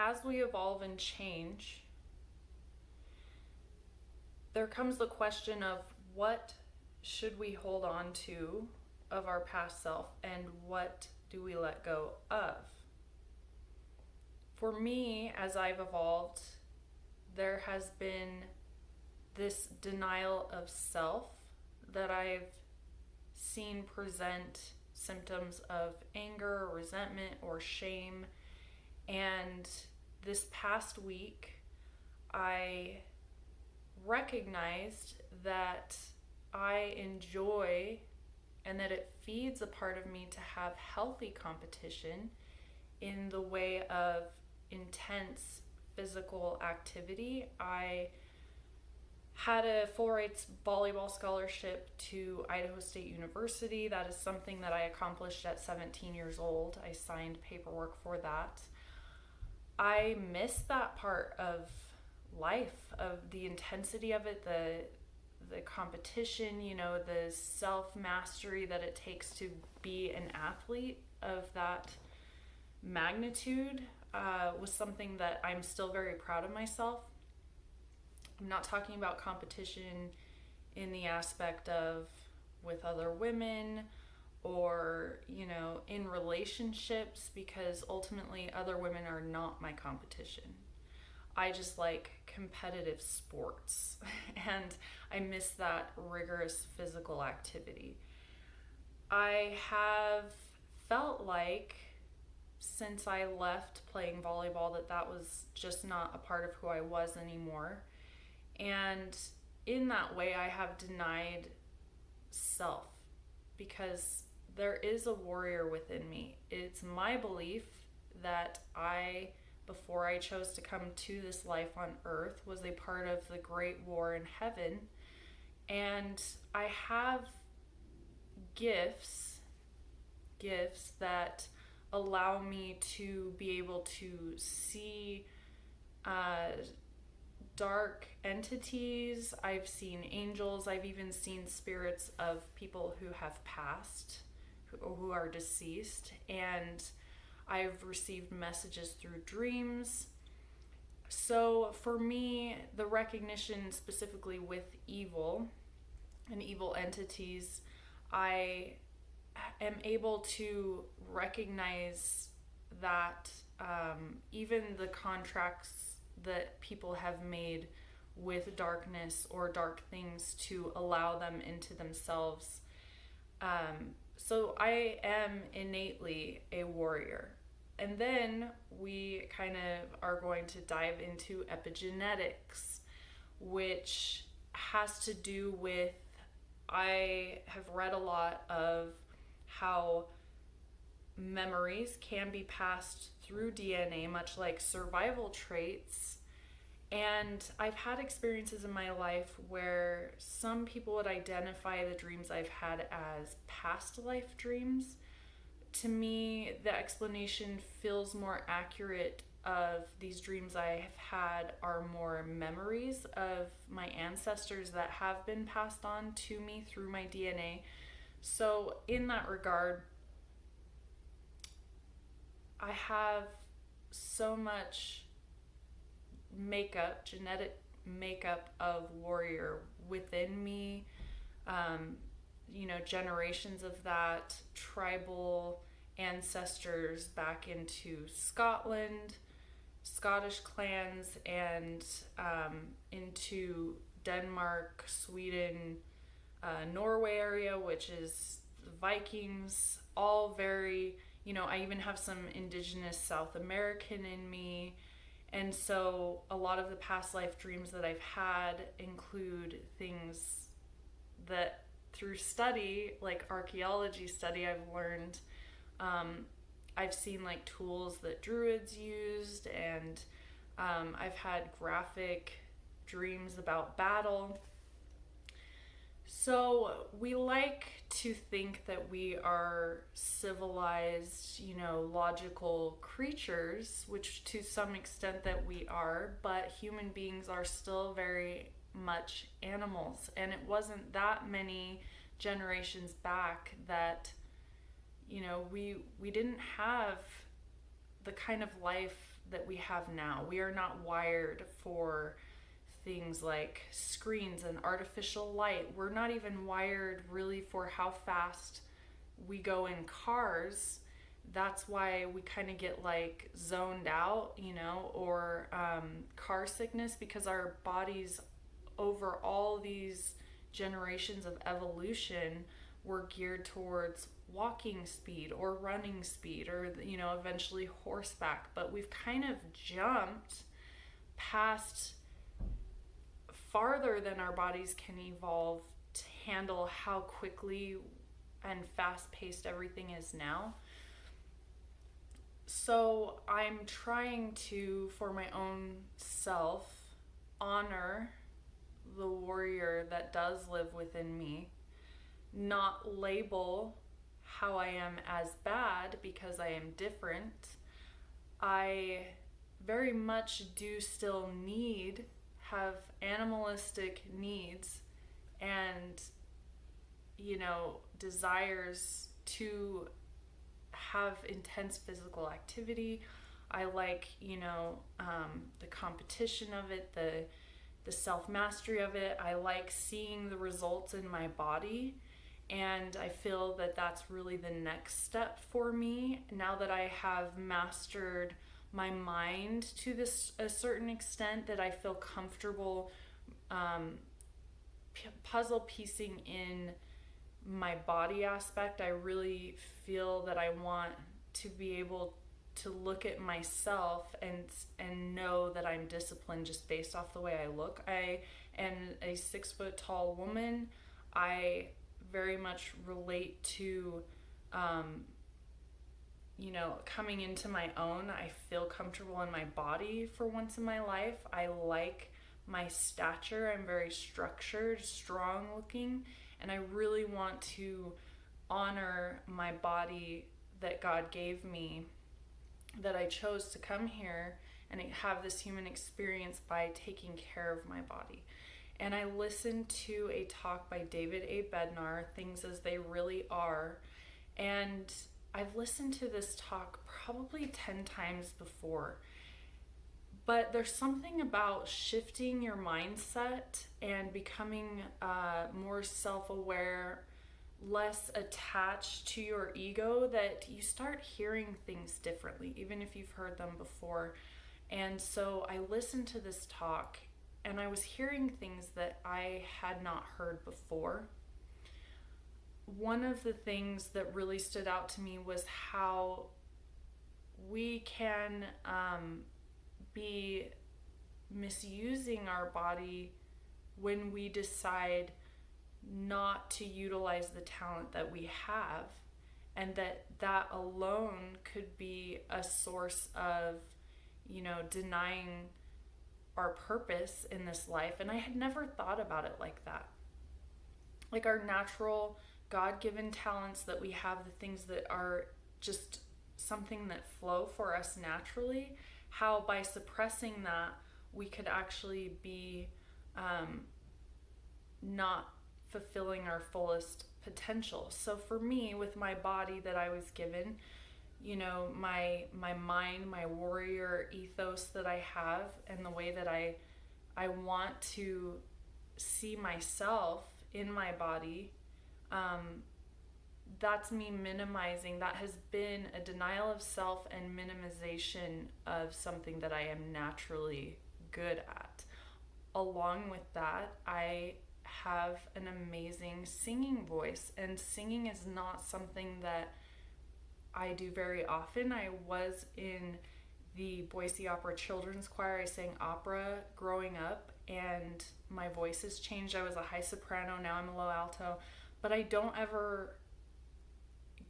as we evolve and change, there comes the question of what should we hold on to of our past self and what do we let go of? For me, as I've evolved, there has been this denial of self that I've seen present symptoms of anger, resentment, or shame. And this past week, I recognized that I enjoy and that it feeds a part of me to have healthy competition in the way of intense physical activity. I had a full rights volleyball scholarship to Idaho State University. That is something that I accomplished at 17 years old. I signed paperwork for that. I miss that part of life, of the intensity of it, the competition, the self-mastery that it takes to be an athlete of that magnitude was something that I'm still very proud of myself. I'm not talking about competition in the aspect of with other women or, in relationships, because ultimately other women are not my competition. I just like competitive sports and I miss that rigorous physical activity. I have felt like since I left playing volleyball that was just not a part of who I was anymore. And in that way, I have denied self because there is a warrior within me. It's my belief that before I chose to come to this life on earth, was a part of the great war in heaven. And I have gifts that allow me to be able to see dark entities. I've seen angels. I've even seen spirits of people who have passed, who are deceased. And I've received messages through dreams. So for me, the recognition specifically with evil and evil entities, I am able to recognize that even the contracts that people have made with darkness or dark things to allow them into themselves. So I am innately a warrior. And then we kind of are going to dive into epigenetics, which has to do with, I have read a lot of how memories can be passed through DNA, much like survival traits. And I've had experiences in my life where some people would identify the dreams I've had as past life dreams. To me, the explanation feels more accurate of these dreams I have had are more memories of my ancestors that have been passed on to me through my DNA. So in that regard, I have so much genetic makeup of warrior within me. Generations of that, tribal ancestors back into Scotland, Scottish clans, and into Denmark, Sweden, Norway area, which is Vikings, all very, I even have some indigenous South American in me. And so a lot of the past life dreams that I've had include things that through study, like archaeology study, I've learned. I've seen like tools that druids used, and I've had graphic dreams about battle. So we like to think that we are civilized, logical creatures, which to some extent that we are, but human beings are still very much animals. And it wasn't that many generations back that, we didn't have the kind of life that we have now. We are not wired for things like screens and artificial light. We're not even wired really for how fast we go in cars. That's why we kind of get like zoned out, or car sickness, because our bodies over all these generations of evolution were geared towards walking speed or running speed or, eventually horseback. But we've kind of jumped past farther than our bodies can evolve to handle how quickly and fast-paced everything is now. So I'm trying to, for my own self, honor the warrior that does live within me, not label how I am as bad because I am different. I very much do still have animalistic needs and, desires to have intense physical activity. I like, the competition of it, the self-mastery of it. I like seeing the results in my body. And I feel that that's really the next step for me now that I have mastered my mind to a certain extent, that I feel comfortable puzzle piecing in my body aspect. I really feel that I want to be able to look at myself and know that I'm disciplined just based off the way I look. I am a 6 foot tall woman. I very much relate to coming into my own. I feel comfortable in my body for once in my life. I like my stature. I'm very structured, strong looking, and I really want to honor my body that God gave me, that I chose to come here and have this human experience by taking care of my body. And I listened to a talk by David A. Bednar, Things as They Really Are, and I've listened to this talk probably 10 times before. But there's something about shifting your mindset and becoming more self-aware, less attached to your ego, that you start hearing things differently, even if you've heard them before. And so I listened to this talk and I was hearing things that I had not heard before. One of the things that really stood out to me was how we can be misusing our body when we decide not to utilize the talent that we have, and that alone could be a source of, denying our purpose in this life. And I had never thought about it like that. Like our natural God-given talents that we have, the things that are just something that flow for us naturally, how by suppressing that we could actually be not fulfilling our fullest potential. So for me, with my body that I was given, my mind, my warrior ethos that I have, and the way that I want to see myself in my body, that's me minimizing. That has been a denial of self and minimization of something that I am naturally good at. Along with that, I have an amazing singing voice, and singing is not something that I do very often. I was in the Boise Opera Children's Choir. I sang opera growing up, and my voice has changed. I was a high soprano, now I'm a low alto, but I don't ever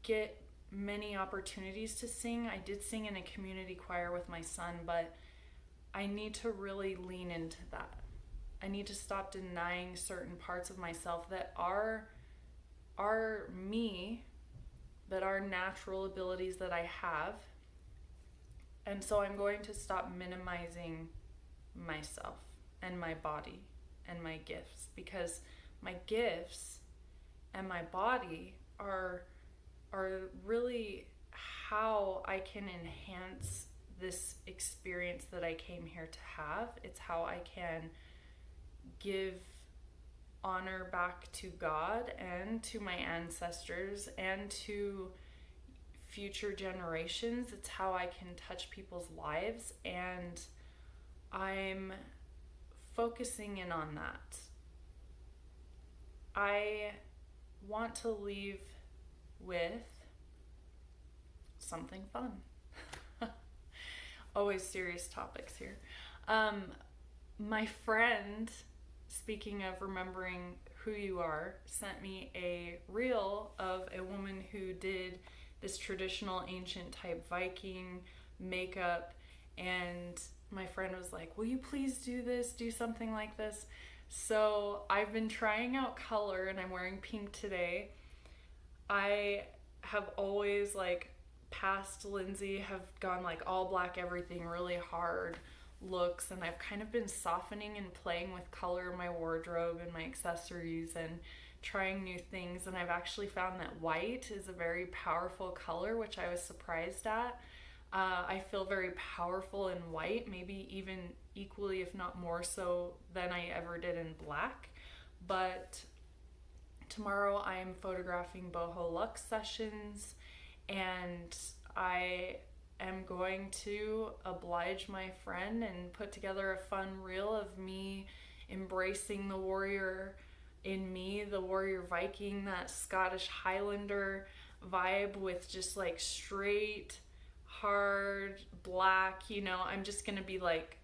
get many opportunities to sing. I did sing in a community choir with my son, but I need to really lean into that. I need to stop denying certain parts of myself that are me, that are natural abilities that I have. And so I'm going to stop minimizing myself and my body and my gifts, because my gifts and my body are really how I can enhance this experience that I came here to have. It's how I can give honor back to God and to my ancestors and to future generations. It's how I can touch people's lives, and I'm focusing in on that. I want to leave with something fun. Always serious topics here. My friend, speaking of remembering who you are, sent me a reel of a woman who did this traditional ancient type Viking makeup, and my friend was like, will you please do this, do something like this? So I've been trying out color, and I'm wearing pink today. I have always, like, past Lindsey, have gone like all black everything, really hard looks, and I've kind of been softening and playing with color in my wardrobe and my accessories and trying new things, and I've actually found that white is a very powerful color, which I was surprised at. I feel very powerful in white, maybe even equally if not more so than I ever did in black. But tomorrow I am photographing boho lux sessions, and I am going to oblige my friend and put together a fun reel of me embracing the warrior in me, the warrior Viking, that Scottish Highlander vibe with just like straight, hard, black, you know. I'm just gonna be like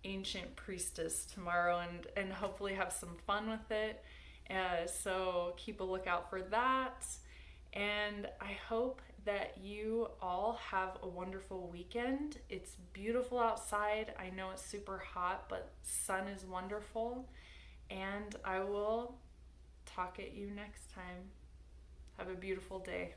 ancient priestess tomorrow, and hopefully have some fun with it. So keep a lookout for that. And I hope that you all have a wonderful weekend. It's beautiful outside. I know it's super hot, but sun is wonderful. And I will talk at you next time. Have a beautiful day.